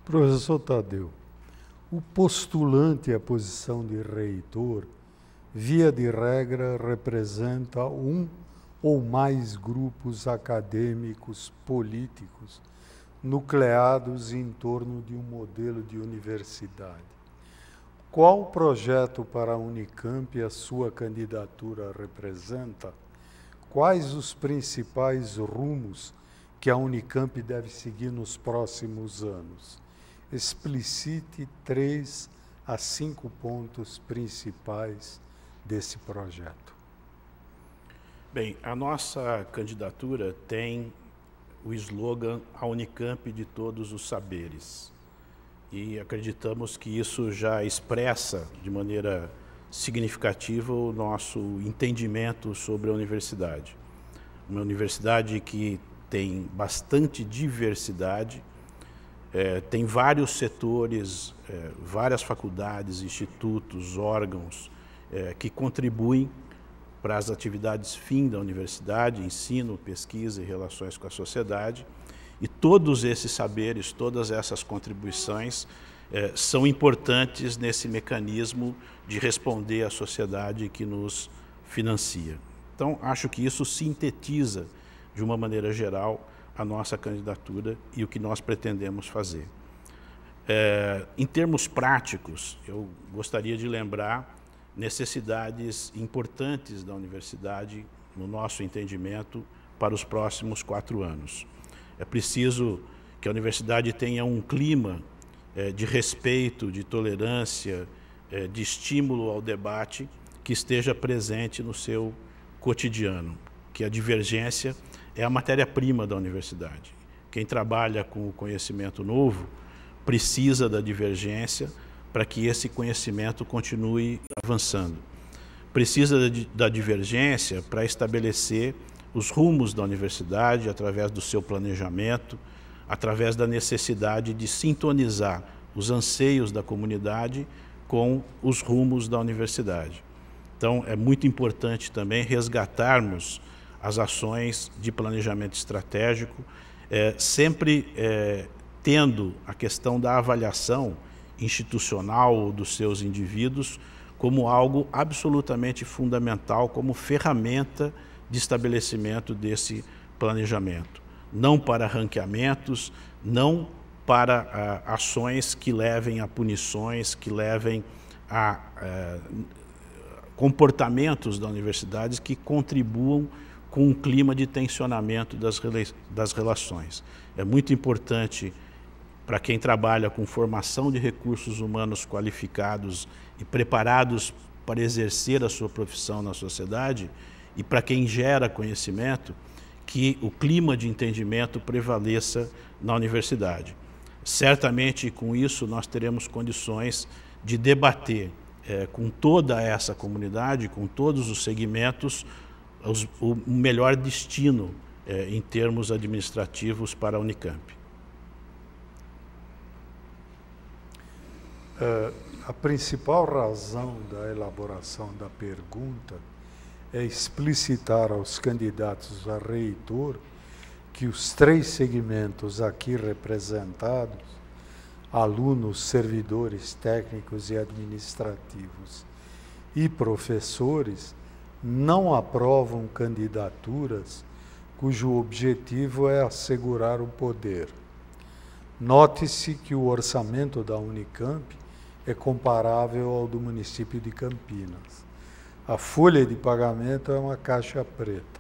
Professor Tadeu, o postulante à posição de reitor, via de regra, representa um ou mais grupos acadêmicos políticos nucleados em torno de um modelo de universidade. Qual projeto para a Unicamp a sua candidatura representa? Quais os principais rumos que a Unicamp deve seguir nos próximos anos? Explicite 3 a 5 pontos principais desse projeto. Bem, a nossa candidatura tem o slogan "A Unicamp de todos os saberes". E acreditamos que isso já expressa de maneira significativa o nosso entendimento sobre a universidade. Uma universidade que tem bastante diversidade, tem vários setores, várias faculdades, institutos, órgãos que contribuem para as atividades fim da universidade, ensino, pesquisa e relações com a sociedade. E todos esses saberes, todas essas contribuições são importantes nesse mecanismo de responder à sociedade que nos financia. Então, acho que isso sintetiza, de uma maneira geral, a nossa candidatura e o que nós pretendemos fazer. Em termos práticos, eu gostaria de lembrar necessidades importantes da universidade, no nosso entendimento, para os próximos 4 anos. É preciso que a universidade tenha um clima de respeito, de tolerância, de estímulo ao debate que esteja presente no seu cotidiano, que a divergência é a matéria-prima da universidade. Quem trabalha com o conhecimento novo precisa da divergência para que esse conhecimento continue avançando. Precisa da divergência para estabelecer os rumos da universidade através do seu planejamento, através da necessidade de sintonizar os anseios da comunidade com os rumos da universidade. Então, é muito importante também resgatarmos as ações de planejamento estratégico, sempre tendo a questão da avaliação institucional dos seus indivíduos como algo absolutamente fundamental, como ferramenta de estabelecimento desse planejamento. Não para ranqueamentos, não para ações que levem a punições, que levem a comportamentos da universidade que contribuam com um clima de tensionamento das relações. É muito importante para quem trabalha com formação de recursos humanos qualificados e preparados para exercer a sua profissão na sociedade, e para quem gera conhecimento, que o clima de entendimento prevaleça na universidade. Certamente, com isso, nós teremos condições de debater com toda essa comunidade, com todos os segmentos, o melhor destino em termos administrativos para a Unicamp. A principal razão da elaboração da pergunta é explicitar aos candidatos a reitor que os 3 segmentos aqui representados, alunos, servidores técnicos e administrativos e professores, não aprovam candidaturas cujo objetivo é assegurar o poder. Note-se que o orçamento da Unicamp é comparável ao do município de Campinas. A folha de pagamento é uma caixa preta.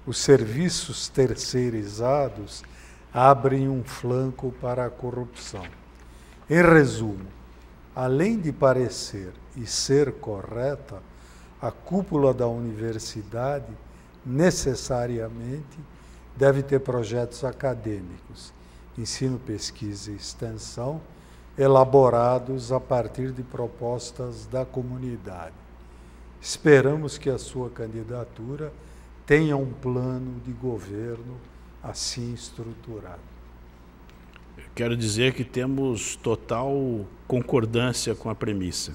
Os serviços terceirizados abrem um flanco para a corrupção. Em resumo, além de parecer e ser correta, a cúpula da universidade necessariamente deve ter projetos acadêmicos, ensino, pesquisa e extensão, elaborados a partir de propostas da comunidade. Esperamos que a sua candidatura tenha um plano de governo assim estruturado. Quero dizer que temos total concordância com a premissa.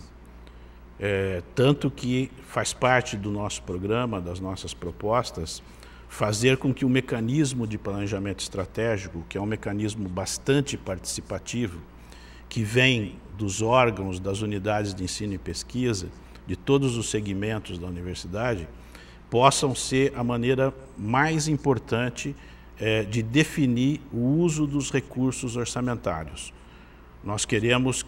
Tanto que faz parte do nosso programa, das nossas propostas, fazer com que o mecanismo de planejamento estratégico, que é um mecanismo bastante participativo, que vem dos órgãos, das unidades de ensino e pesquisa, de todos os segmentos da universidade, possam ser a maneira mais importante de definir o uso dos recursos orçamentários. Nós queremos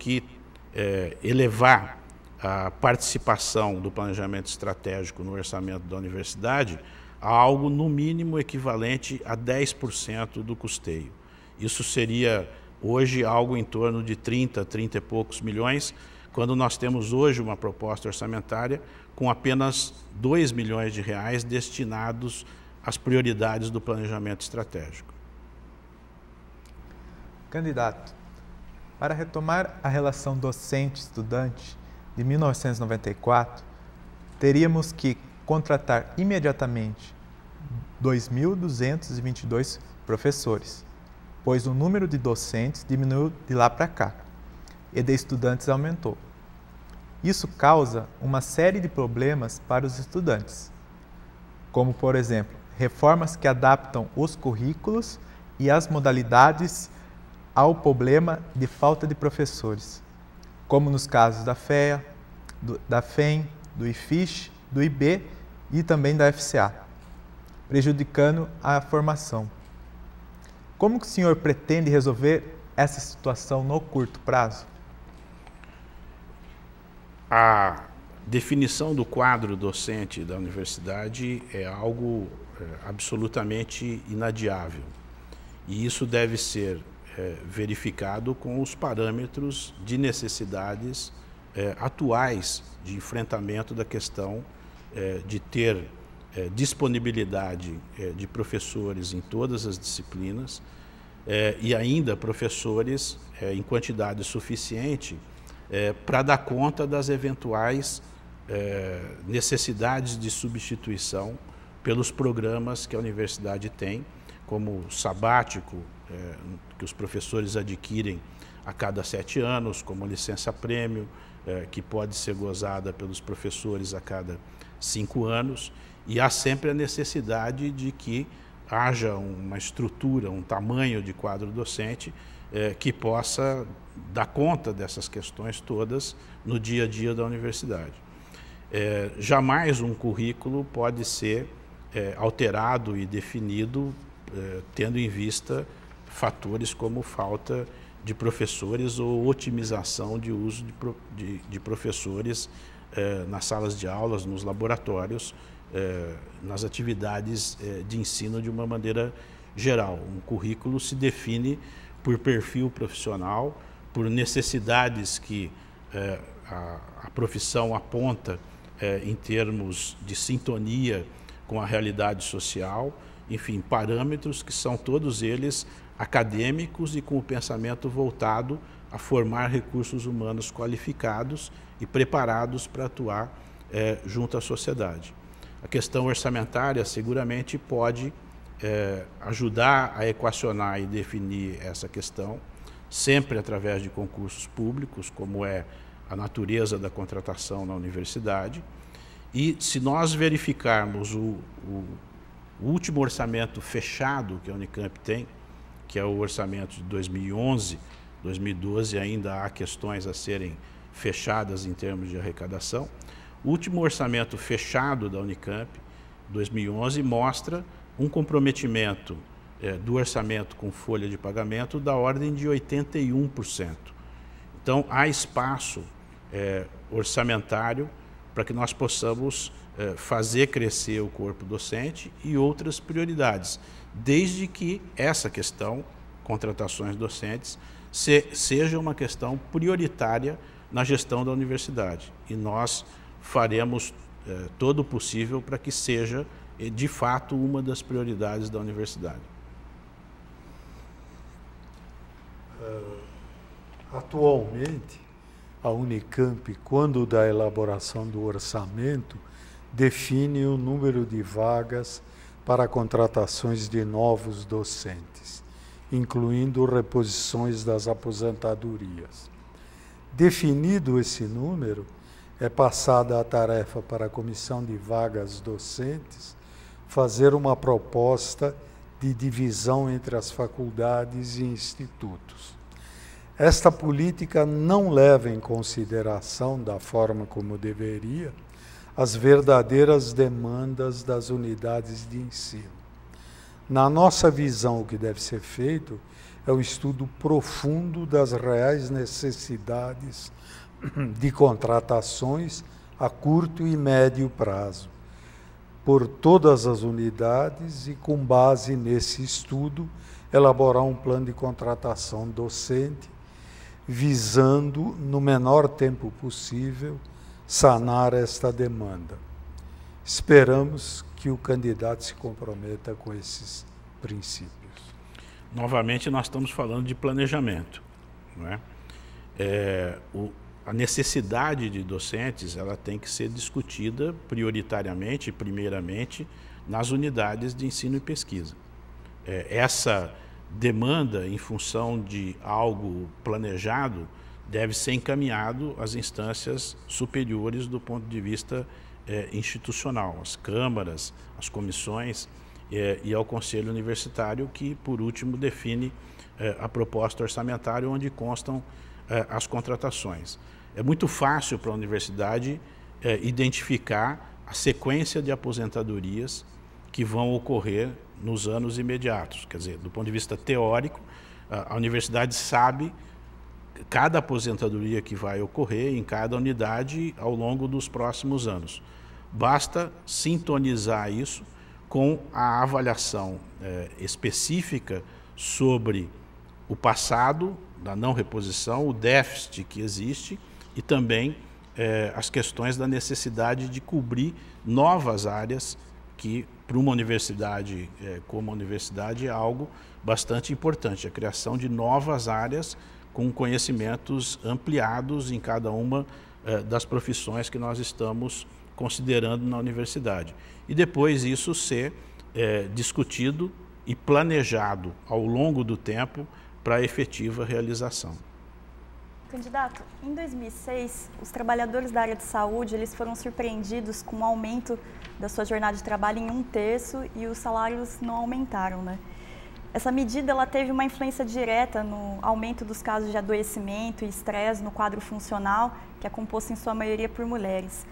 elevar a participação do planejamento estratégico no orçamento da universidade a algo no mínimo equivalente a 10% do custeio. Isso seria hoje algo em torno de 30 e poucos milhões, quando nós temos hoje uma proposta orçamentária com apenas 2 milhões de reais destinados às prioridades do planejamento estratégico. Candidato, para retomar a relação docente-estudante de 1994, teríamos que contratar imediatamente 2.222 professores, pois o número de docentes diminuiu de lá para cá e de estudantes aumentou. Isso causa uma série de problemas para os estudantes, como, por exemplo, reformas que adaptam os currículos e as modalidades ao problema de falta de professores, como nos casos da FEA, da FEM, do IFISH, do IB e também da FCA, prejudicando a formação. Como que o senhor pretende resolver essa situação no curto prazo? A definição do quadro docente da universidade é algo absolutamente inadiável. E isso deve ser verificado com os parâmetros de necessidades atuais de enfrentamento da questão de ter disponibilidade de professores em todas as disciplinas e ainda professores em quantidade suficiente para dar conta das eventuais necessidades de substituição pelos programas que a universidade tem, como o sabático, que os professores adquirem a cada 7 anos, como licença-prêmio, que pode ser gozada pelos professores a cada 5 anos, e há sempre a necessidade de que haja uma estrutura, um tamanho de quadro docente que possa dar conta dessas questões todas no dia a dia da universidade. Jamais um currículo pode ser alterado e definido tendo em vista fatores como falta de professores ou otimização de uso de professores nas salas de aulas, nos laboratórios, nas atividades de ensino de uma maneira geral. Um currículo se define por perfil profissional, por necessidades que a profissão aponta em termos de sintonia com a realidade social, enfim, parâmetros que são todos eles acadêmicos e com o pensamento voltado a formar recursos humanos qualificados e preparados para atuar junto à sociedade. A questão orçamentária seguramente pode ajudar a equacionar e definir essa questão, sempre através de concursos públicos, como é a natureza da contratação na universidade. E se nós verificarmos o último orçamento fechado que a Unicamp tem, que é o orçamento de 2011, 2012 ainda há questões a serem fechadas em termos de arrecadação. O último orçamento fechado da Unicamp, 2011, mostra um comprometimento do orçamento com folha de pagamento da ordem de 81%. Então, há espaço orçamentário para que nós possamos fazer crescer o corpo docente e outras prioridades, desde que essa questão, contratações docentes, seja uma questão prioritária na gestão da universidade. E nós faremos todo o possível para que seja, de fato, uma das prioridades da universidade. Atualmente, a Unicamp, quando da elaboração do orçamento, define o número de vagas para contratações de novos docentes, incluindo reposições das aposentadorias. Definido esse número, é passada a tarefa para a Comissão de Vagas Docentes fazer uma proposta de divisão entre as faculdades e institutos. Esta política não leva em consideração, da forma como deveria, as verdadeiras demandas das unidades de ensino. Na nossa visão, o que deve ser feito é o estudo profundo das reais necessidades de contratações a curto e médio prazo, por todas as unidades, e, com base nesse estudo, elaborar um plano de contratação docente, visando, no menor tempo possível, sanar esta demanda. Esperamos que o candidato se comprometa com esses princípios. Novamente, nós estamos falando de planejamento, não é? A necessidade de docentes, ela tem que ser discutida prioritariamente, primeiramente, nas unidades de ensino e pesquisa. Essa demanda, em função de algo planejado, deve ser encaminhado às instâncias superiores do ponto de vista institucional, às câmaras, às comissões e ao Conselho Universitário, que, por último, define a proposta orçamentária, onde constam as contratações. É muito fácil para a universidade identificar a sequência de aposentadorias que vão ocorrer nos anos imediatos. Quer dizer, do ponto de vista teórico, a universidade sabe cada aposentadoria que vai ocorrer em cada unidade ao longo dos próximos anos. Basta sintonizar isso com a avaliação específica sobre o passado da não reposição, o déficit que existe e também as questões da necessidade de cobrir novas áreas que, para uma universidade como a universidade, é algo bastante importante, a criação de novas áreas com conhecimentos ampliados em cada uma das profissões que nós estamos considerando na universidade. E depois isso ser discutido e planejado ao longo do tempo para a efetiva realização. Candidato, em 2006, os trabalhadores da área de saúde eles foram surpreendidos com o aumento da sua jornada de trabalho em 1/3 e os salários não aumentaram, né? Essa medida ela teve uma influência direta no aumento dos casos de adoecimento e estresse no quadro funcional, que é composto em sua maioria por mulheres.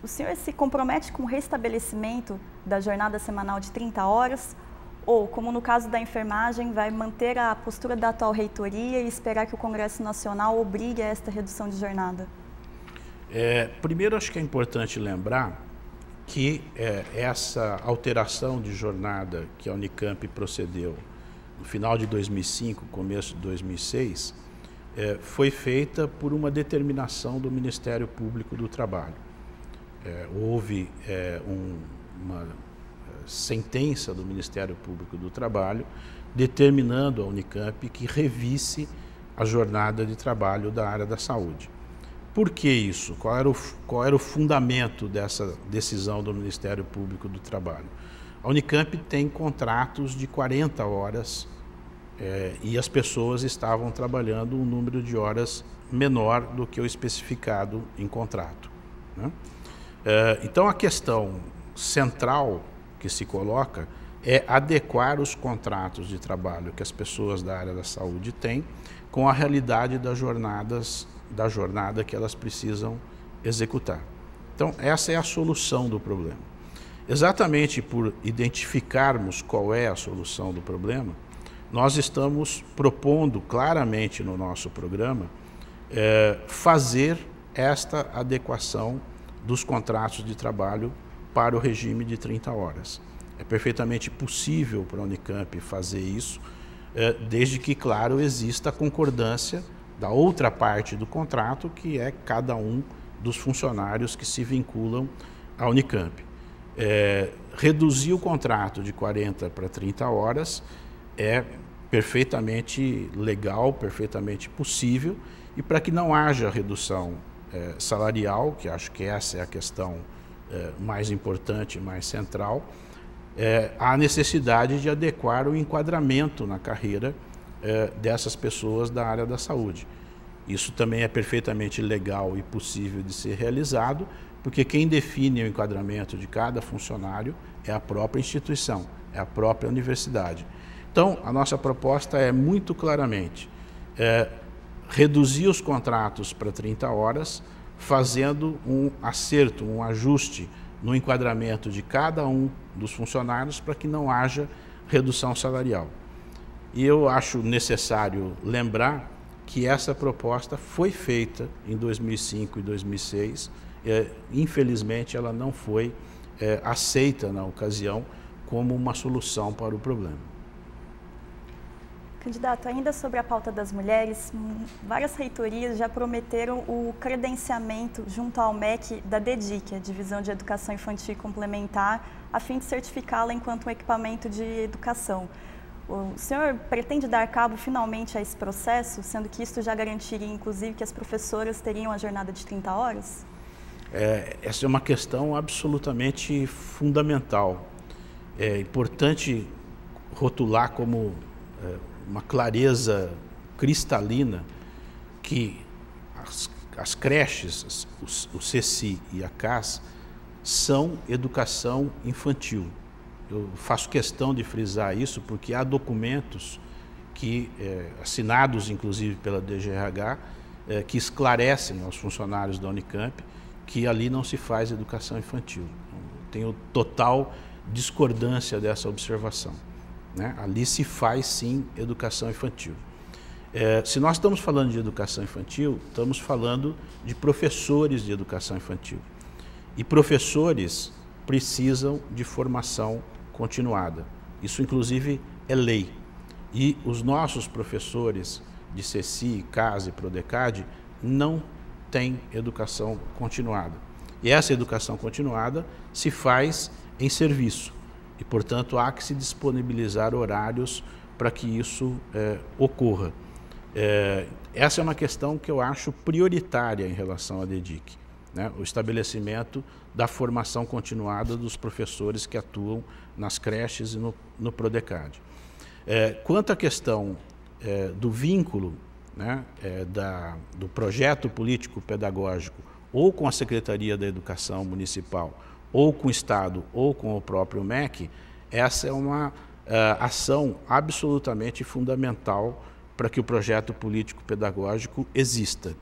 O senhor se compromete com o restabelecimento da jornada semanal de 30 horas? Ou, como no caso da enfermagem, vai manter a postura da atual reitoria e esperar que o Congresso Nacional obrigue a esta redução de jornada? Primeiro, acho que é importante lembrar que essa alteração de jornada que a Unicamp procedeu no final de 2005, começo de 2006, foi feita por uma determinação do Ministério Público do Trabalho. Houve uma sentença do Ministério Público do Trabalho determinando à Unicamp que revisse a jornada de trabalho da área da saúde. Por que isso? Qual era o fundamento dessa decisão do Ministério Público do Trabalho? A Unicamp tem contratos de 40 horas e as pessoas estavam trabalhando um número de horas menor do que o especificado em contrato, né? Então, a questão central que se coloca é adequar os contratos de trabalho que as pessoas da área da saúde têm com a realidade da jornada que elas precisam executar. Então, essa é a solução do problema. Exatamente por identificarmos qual é a solução do problema, nós estamos propondo claramente no nosso programa fazer esta adequação dos contratos de trabalho para o regime de 30 horas. É perfeitamente possível para a Unicamp fazer isso, desde que, claro, exista a concordância da outra parte do contrato, que é cada um dos funcionários que se vinculam à Unicamp. Reduzir o contrato de 40 para 30 horas é perfeitamente legal, perfeitamente possível, e para que não haja redução salarial, que acho que essa é a questão mais importante, mais central, há necessidade de adequar o enquadramento na carreira dessas pessoas da área da saúde. Isso também é perfeitamente legal e possível de ser realizado, porque quem define o enquadramento de cada funcionário é a própria instituição, é a própria universidade. Então, a nossa proposta é muito claramente reduzir os contratos para 30 horas, fazendo um acerto, um ajuste no enquadramento de cada um dos funcionários para que não haja redução salarial. E eu acho necessário lembrar que essa proposta foi feita em 2005 e 2006, infelizmente ela não foi aceita na ocasião como uma solução para o problema. Candidato, ainda sobre a pauta das mulheres, várias reitorias já prometeram o credenciamento junto ao MEC da DEDIC, a Divisão de Educação Infantil e Complementar, a fim de certificá-la enquanto um equipamento de educação. O senhor pretende dar cabo finalmente a esse processo, sendo que isso já garantiria, inclusive, que as professoras teriam a jornada de 30 horas? Essa é uma questão absolutamente fundamental. É importante rotular como uma clareza cristalina que as creches, o CECI e a CAS, são educação infantil. Eu faço questão de frisar isso porque há documentos que, assinados inclusive pela DGRH, que esclarecem aos funcionários da Unicamp que ali não se faz educação infantil. Tenho total discordância dessa observação, né? Ali se faz sim educação infantil. Se nós estamos falando de educação infantil, estamos falando de professores de educação infantil. E professores precisam de formação continuada. Isso, inclusive, é lei. E os nossos professores de CECI, CAS e PRODECAD não têm educação continuada. E essa educação continuada se faz em serviço. E, portanto, há que se disponibilizar horários para que isso ocorra. Essa é uma questão que eu acho prioritária em relação à DEDIC, né? O estabelecimento da formação continuada dos professores que atuam nas creches e no PRODECAD. Quanto à questão do vínculo, né, do projeto político-pedagógico ou com a Secretaria da Educação Municipal, ou com o Estado, ou com o próprio MEC, essa é uma ação absolutamente fundamental para que o projeto político-pedagógico exista.